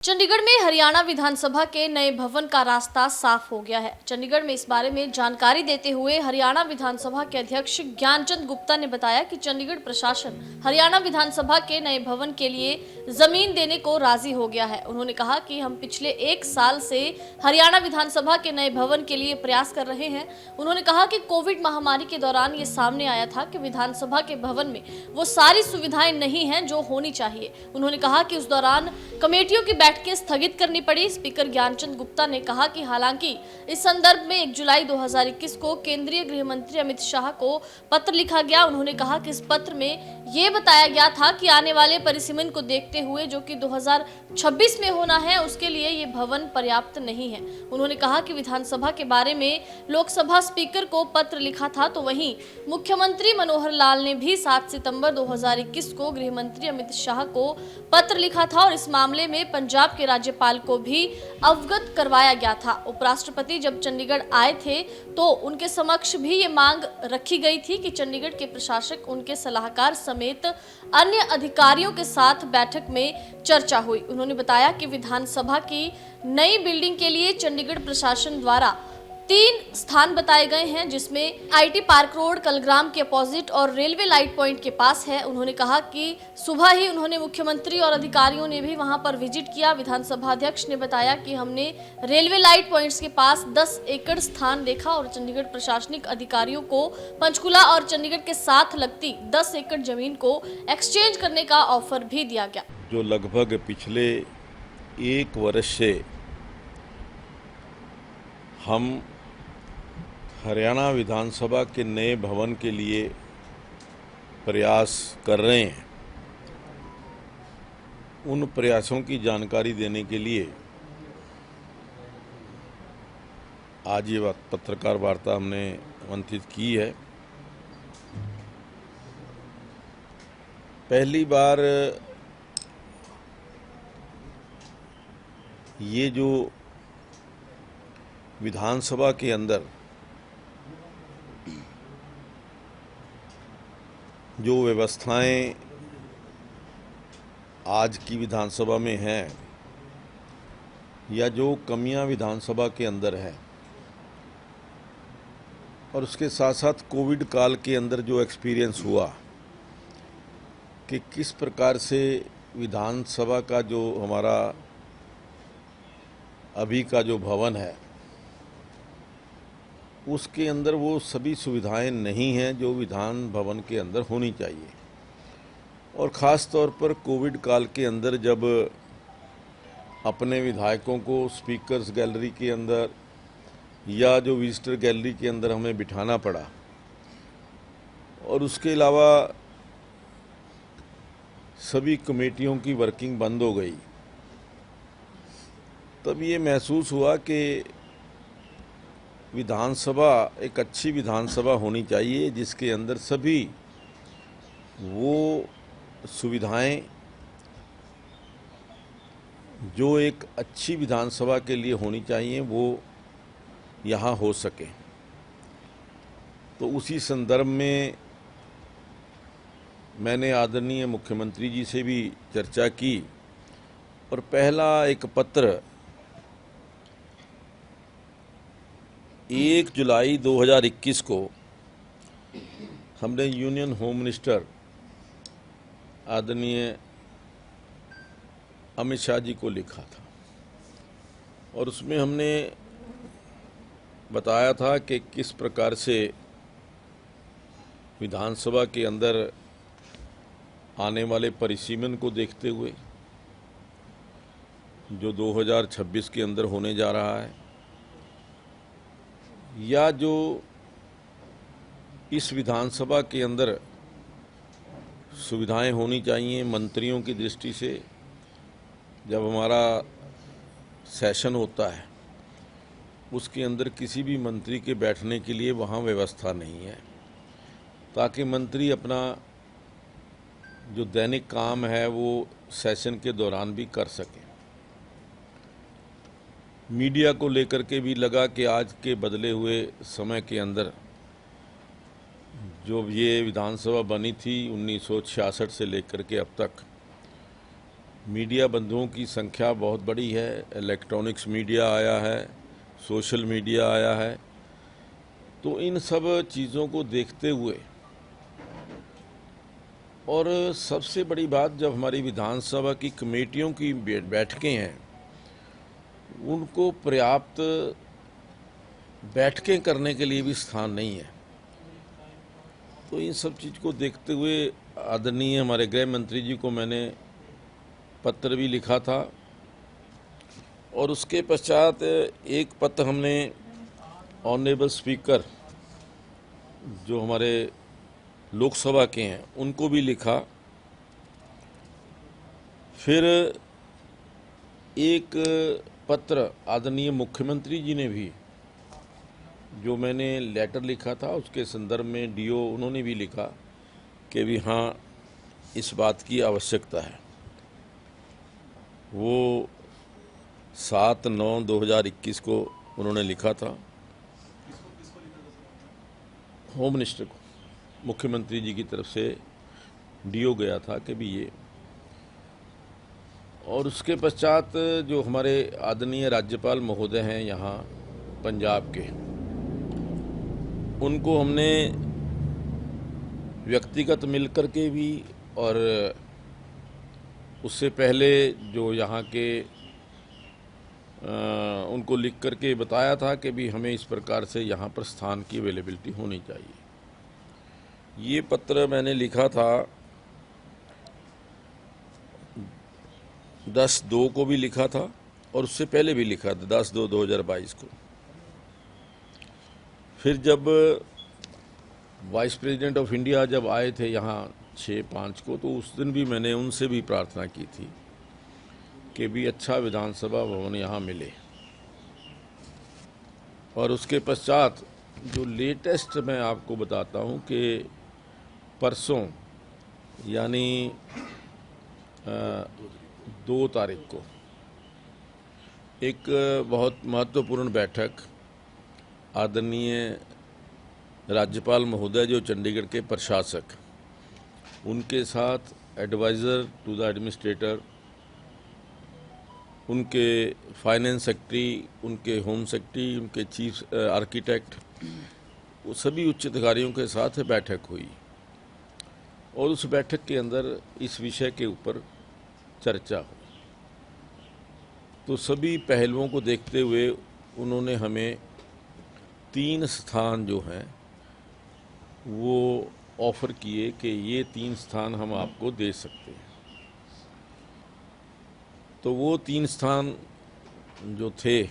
चंडीगढ़ में हरियाणा विधानसभा के नए भवन का रास्ता साफ हो गया है। चंडीगढ़ में इस बारे में जानकारी देते हुए हरियाणा विधानसभा के अध्यक्ष ज्ञानचंद गुप्ता ने बताया कि चंडीगढ़ प्रशासन हरियाणा विधानसभा के नए भवन के लिए जमीन देने को राजी हो गया है। उन्होंने कहा कि हम पिछले 1 साल से हरियाणा विधानसभा के नए भवन के लिए प्रयास कर रहे हैं। उन्होंने कहा कि कोविड महामारी के दौरान ये सामने आया था कि विधानसभा के भवन में वो सारी सुविधाएं नहीं हैं जो होनी चाहिए। उन्होंने कहा कि उस दौरान कमेटियों की बैठकें स्थगित करनी पड़ी। स्पीकर ज्ञानचंद गुप्ता ने कहा कि हालांकि इस संदर्भ में 1 जुलाई 2021 को केंद्रीय गृह मंत्री अमित शाह को पत्र लिखा गया। उन्होंने कहा कि इस पत्र में ये बताया गया था कि आने वाले परिसीमन को देखते हुए जो कि 2026 में होना है, उसके लिए ये भवन पर्याप्त नहीं है। उन्होंने कहा कि विधानसभा के बारे में लोकसभा स्पीकर को पत्र लिखा था, तो वहीं मुख्यमंत्री मनोहर लाल ने भी 7 सितंबर 2021 को गृह मंत्री अमित शाह को पत्र लिखा था और इस मामले में पंजाब के राज्यपाल को भी अवगत करवाया गया था। उपराष्ट्रपति जब चंडीगढ़ आए थे तो उनके समक्ष भी ये मांग रखी गई थी कि चंडीगढ़ के प्रशासक, उनके सलाहकार समेत अन्य अधिकारियों के साथ बैठक में चर्चा हुई। उन्होंने बताया कि विधानसभा की नई बिल्डिंग के लिए चंडीगढ़ प्रशासन द्वारा 3 स्थान बताए गए हैं, जिसमें आईटी पार्क रोड कलग्राम के अपोजिट और रेलवे लाइट पॉइंट के पास है। उन्होंने कहा कि सुबह ही उन्होंने मुख्यमंत्री और अधिकारियों ने भी वहां पर विजिट किया। विधानसभा अध्यक्ष ने बताया कि हमने रेलवे लाइट पॉइंट्स के पास 10 एकड़ स्थान देखा और चंडीगढ़ प्रशासनिक अधिकारियों को पंचकुला और चंडीगढ़ के साथ लगती 10 एकड़ जमीन को एक्सचेंज करने का ऑफर भी दिया गया। जो लगभग पिछले 1 वर्ष से हम हरियाणा विधानसभा के नए भवन के लिए प्रयास कर रहे हैं, उन प्रयासों की जानकारी देने के लिए आज ये पत्रकार वार्ता हमने आमंत्रित की है। पहली बार ये जो विधानसभा के अंदर जो व्यवस्थाएं आज की विधानसभा में हैं या जो कमियां विधानसभा के अंदर हैं और उसके साथ साथ कोविड काल के अंदर जो एक्सपीरियंस हुआ कि किस प्रकार से विधानसभा का जो हमारा अभी का जो भवन है उसके अंदर वो सभी सुविधाएं नहीं हैं जो विधान भवन के अंदर होनी चाहिए। और ख़ास तौर पर कोविड काल के अंदर जब अपने विधायकों को स्पीकर्स गैलरी के अंदर या जो विजिटर गैलरी के अंदर हमें बिठाना पड़ा और उसके अलावा सभी कमेटियों की वर्किंग बंद हो गई, तब ये महसूस हुआ कि विधानसभा एक अच्छी विधानसभा होनी चाहिए जिसके अंदर सभी वो सुविधाएं जो एक अच्छी विधानसभा के लिए होनी चाहिए वो यहाँ हो सके। तो उसी संदर्भ में मैंने आदरणीय मुख्यमंत्री जी से भी चर्चा की और पहला एक पत्र 1 जुलाई 2021 को हमने यूनियन होम मिनिस्टर आदरणीय अमित शाह जी को लिखा था और उसमें हमने बताया था कि किस प्रकार से विधानसभा के अंदर आने वाले परिसीमन को देखते हुए जो 2026 के अंदर होने जा रहा है या जो इस विधानसभा के अंदर सुविधाएं होनी चाहिए मंत्रियों की दृष्टि से, जब हमारा सेशन होता है उसके अंदर किसी भी मंत्री के बैठने के लिए वहाँ व्यवस्था नहीं है ताकि मंत्री अपना जो दैनिक काम है वो सेशन के दौरान भी कर सकें। मीडिया को लेकर के भी लगा कि आज के बदले हुए समय के अंदर जो ये विधानसभा बनी थी 1966 से लेकर के अब तक, मीडिया बंधुओं की संख्या बहुत बड़ी है। इलेक्ट्रॉनिक्स मीडिया आया है, सोशल मीडिया आया है। तो इन सब चीज़ों को देखते हुए और सबसे बड़ी बात, जब हमारी विधानसभा की कमेटियों की बैठकें हैं, उनको पर्याप्त बैठकें करने के लिए भी स्थान नहीं है। तो इन सब चीज़ को देखते हुए आदरणीय हमारे गृह मंत्री जी को मैंने पत्र भी लिखा था और उसके पश्चात एक पत्र हमने ऑनरेबल स्पीकर जो हमारे लोकसभा के हैं उनको भी लिखा। फिर एक पत्र आदरणीय मुख्यमंत्री जी ने भी, जो मैंने लेटर लिखा था उसके संदर्भ में डीओ उन्होंने भी लिखा कि भी हाँ इस बात की आवश्यकता है। वो 7/9/2021 को उन्होंने लिखा था होम मिनिस्टर को, मुख्यमंत्री जी की तरफ से डीओ गया था कि भी ये। और उसके पश्चात जो हमारे आदरणीय राज्यपाल महोदय हैं यहाँ पंजाब के, उनको हमने व्यक्तिगत मिलकर के भी और उससे पहले जो यहाँ के उनको लिख करके बताया था कि भी हमें इस प्रकार से यहाँ पर स्थान की अवेलेबिलिटी होनी चाहिए। ये पत्र मैंने लिखा था 10/2 को भी लिखा था और उससे पहले भी लिखा था 10/2/2022 को। फिर जब वाइस प्रेसिडेंट ऑफ इंडिया जब आए थे यहाँ 6/5 को, तो उस दिन भी मैंने उनसे भी प्रार्थना की थी कि भी अच्छा विधानसभा भवन यहाँ मिले। और उसके पश्चात जो लेटेस्ट मैं आपको बताता हूँ कि परसों यानी 2 तारीख को एक बहुत महत्वपूर्ण बैठक आदरणीय राज्यपाल महोदय जो चंडीगढ़ के प्रशासक, उनके साथ एडवाइज़र टू द एडमिनिस्ट्रेटर, उनके फाइनेंस सेक्रेटरी, उनके होम सेक्रेटरी, उनके चीफ आर्किटेक्ट, वो सभी उच्च अधिकारियों के साथ बैठक हुई। और उस बैठक के अंदर इस विषय के ऊपर चर्चा हुई। तो सभी पहलुओं को देखते हुए उन्होंने हमें 3 स्थान जो हैं वो ऑफ़र किए कि ये 3 स्थान हम आपको दे सकते हैं। तो वो 3 स्थान जो थे,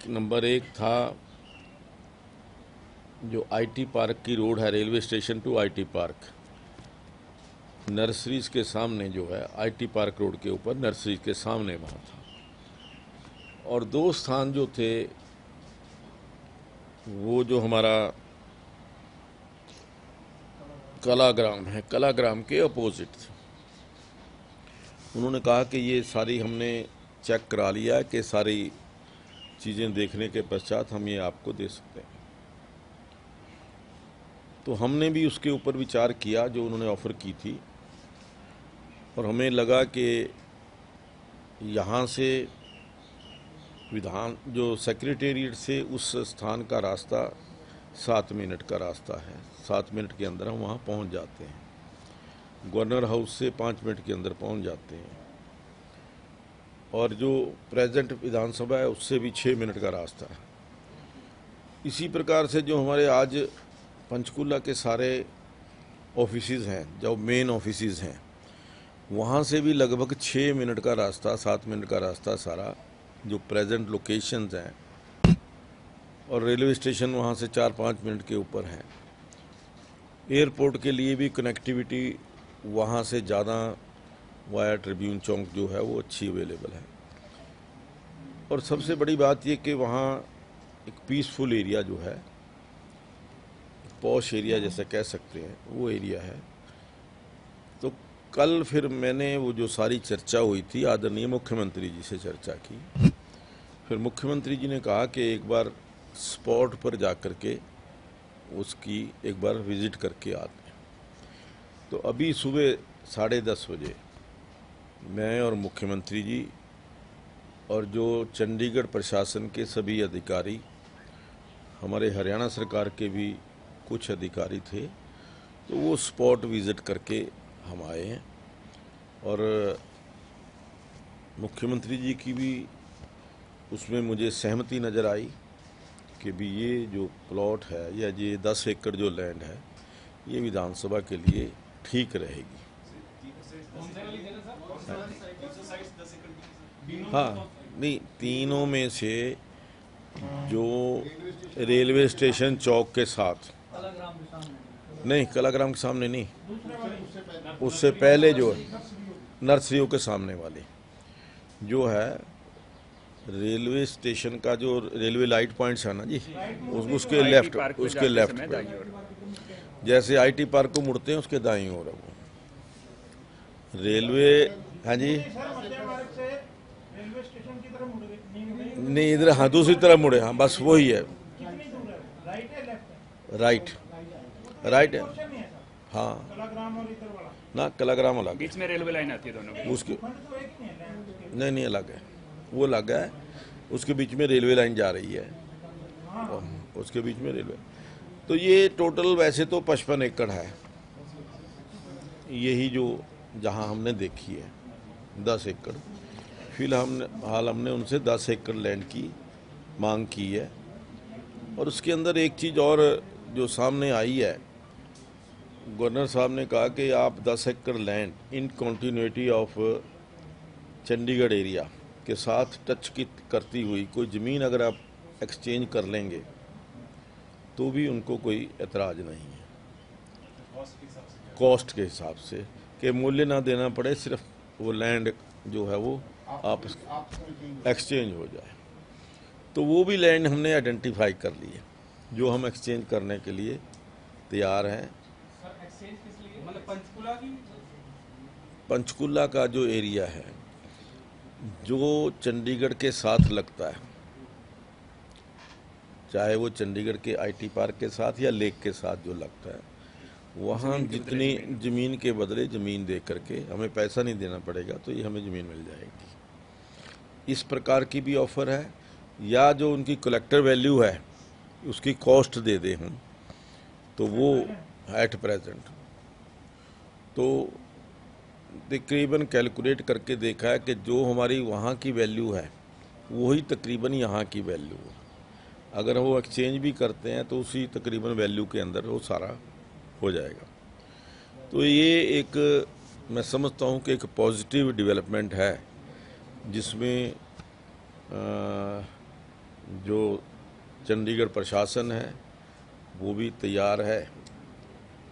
नंबर 1 था जो आईटी पार्क की रोड है, railway station to IT park, nurseries के सामने जो है, आईटी पार्क रोड के ऊपर नर्सरीज के सामने वहाँ था। और 2 स्थान जो थे वो जो हमारा कलाग्राम है, कलाग्राम के अपोजिट थे। उन्होंने कहा कि ये सारी हमने चेक करा लिया है कि सारी चीज़ें देखने के पश्चात हम ये आपको दे सकते हैं। तो हमने भी उसके ऊपर विचार किया जो उन्होंने ऑफ़र की थी, और हमें लगा कि यहाँ से विधान जो सेक्रेटेरिएट से उस स्थान का रास्ता 7 मिनट का रास्ता है, 7 मिनट के अंदर हम वहाँ पहुँच जाते हैं। गवर्नर हाउस से 5 मिनट के अंदर पहुँच जाते हैं। और जो प्रेजेंट विधानसभा है उससे भी 6 मिनट का रास्ता है। इसी प्रकार से जो हमारे आज पंचकुला के सारे ऑफिसेज हैं, जो मेन ऑफिसेज हैं, वहाँ से भी लगभग 6 मिनट का रास्ता, 7 मिनट का रास्ता सारा जो प्रेजेंट लोकेशंस हैं। और रेलवे स्टेशन वहाँ से 4-5 मिनट के ऊपर है। एयरपोर्ट के लिए भी कनेक्टिविटी वहाँ से ज़्यादा वाया ट्रिब्यून चौक जो है वो अच्छी अवेलेबल है। और सबसे बड़ी बात ये कि वहाँ एक पीसफुल एरिया जो है, पॉश एरिया जैसे कह सकते हैं, वो एरिया है। तो कल फिर मैंने वो जो सारी चर्चा हुई थी, आदरणीय मुख्यमंत्री जी से चर्चा की। फिर मुख्यमंत्री जी ने कहा कि एक बार स्पॉट पर जा कर के उसकी एक बार विज़िट करके आते हैं। तो अभी सुबह 10:30 बजे मैं और मुख्यमंत्री जी और जो चंडीगढ़ प्रशासन के सभी अधिकारी, हमारे हरियाणा सरकार के भी कुछ अधिकारी थे, तो वो स्पॉट विज़िट करके हम आए हैं। और मुख्यमंत्री जी की भी उसमें मुझे सहमति नज़र आई कि भी ये जो प्लॉट है या ये 10 एकड़ जो लैंड है ये विधानसभा के लिए ठीक रहेगी। हाँ, नहीं, तीनों में से जो रेलवे स्टेशन चौक के साथ, नहीं कलाग्राम के सामने नहीं, उससे पहले जो नर्सरियों के सामने वाले जो है रेलवे स्टेशन का जो रेलवे लाइट पॉइंट्स है ना जी, उसके लेफ्ट पे, जैसे आईटी पार्क को मुड़ते हैं उसके दाईं ओर है वो रेलवे। हाँ जी, नहीं इधर, हाँ दूसरी तरफ मुड़े, हाँ बस वही है। राइट है, हाँ ना, कलाग्राम अलग, बीच में रेलवे लाइन आती है दोनों, उसके नहीं अलग है, वो अलग है, उसके बीच में रेलवे लाइन जा रही है, उसके बीच में रेलवे। तो ये टोटल वैसे तो 55 एकड़ है, यही जो जहां हमने देखी है 10 एकड़। फिलहाल हमने उनसे 10 एकड़ लैंड की मांग की है। और उसके अंदर एक चीज़ और जो सामने आई है, गवर्नर साहब ने कहा कि आप 10 एकड़ land in continuity of Chandigarh area के साथ टच की करती हुई कोई ज़मीन अगर आप एक्सचेंज कर लेंगे तो भी उनको कोई एतराज़ नहीं है, कॉस्ट के हिसाब से, कि मूल्य ना देना पड़े, सिर्फ वो लैंड जो है वो आप एक्सचेंज हो जाए। तो वो भी लैंड हमने आइडेंटिफाई कर ली है जो हम एक्सचेंज करने के लिए तैयार हैं। पंचकुला का जो एरिया है जो चंडीगढ़ के साथ लगता है, चाहे वो चंडीगढ़ के आईटी पार्क के साथ या लेक के साथ जो लगता है, वहाँ जितनी ज़मीन के बदले ज़मीन दे करके हमें पैसा नहीं देना पड़ेगा, तो ये हमें ज़मीन मिल जाएगी। इस प्रकार की भी ऑफ़र है, या जो उनकी कलेक्टर वैल्यू है उसकी कॉस्ट दे दें हम, तो वो एट प्रेजेंट तो तकरीबन कैलकुलेट करके देखा है कि जो हमारी वहाँ की वैल्यू है वही तकरीबन यहाँ की वैल्यू है। अगर वो एक्सचेंज भी करते हैं तो उसी तकरीबन वैल्यू के अंदर वो सारा हो जाएगा। तो ये एक, मैं समझता हूँ कि एक पॉजिटिव डेवलपमेंट है, जिसमें जो चंडीगढ़ प्रशासन है वो भी तैयार है।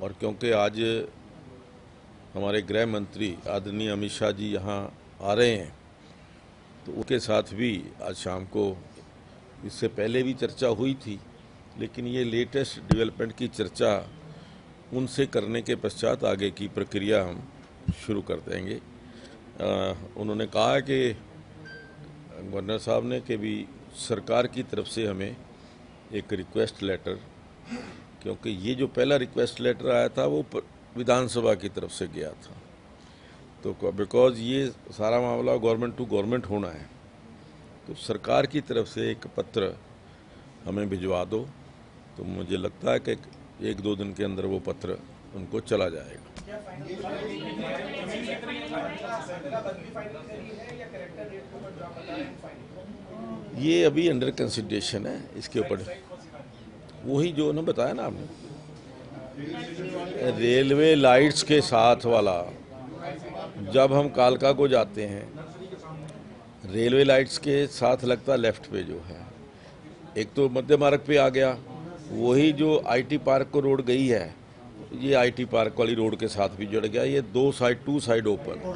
और क्योंकि आज हमारे गृह मंत्री आदरणीय अमित शाह जी यहाँ आ रहे हैं, तो उनके साथ भी आज शाम को, इससे पहले भी चर्चा हुई थी, लेकिन ये लेटेस्ट डेवलपमेंट की चर्चा उनसे करने के पश्चात आगे की प्रक्रिया हम शुरू कर देंगे। उन्होंने कहा कि गवर्नर साहब ने कि भी सरकार की तरफ से हमें एक रिक्वेस्ट लेटर, क्योंकि ये जो पहला रिक्वेस्ट लेटर आया था वो विधानसभा की तरफ से गया था, तो बिकॉज ये सारा मामला गवर्नमेंट टू गवर्नमेंट होना है, तो सरकार की तरफ से एक पत्र हमें भिजवा दो। तो मुझे लगता है कि 1-2 दिन के अंदर वो पत्र उनको चला जाएगा। ये अभी अंडर कंसिडरेशन है, इसके ऊपर वही जो ना बताया ना आपने, रेलवे लाइट्स के साथ वाला, जब हम कालका को जाते हैं रेलवे लाइट्स के साथ लगता लेफ्ट पे जो है, एक तो मध्य मार्ग पे आ गया, वही जो आईटी पार्क को रोड गई है, ये आईटी पार्क वाली रोड के साथ भी जुड़ गया, ये 2 साइड ओपन।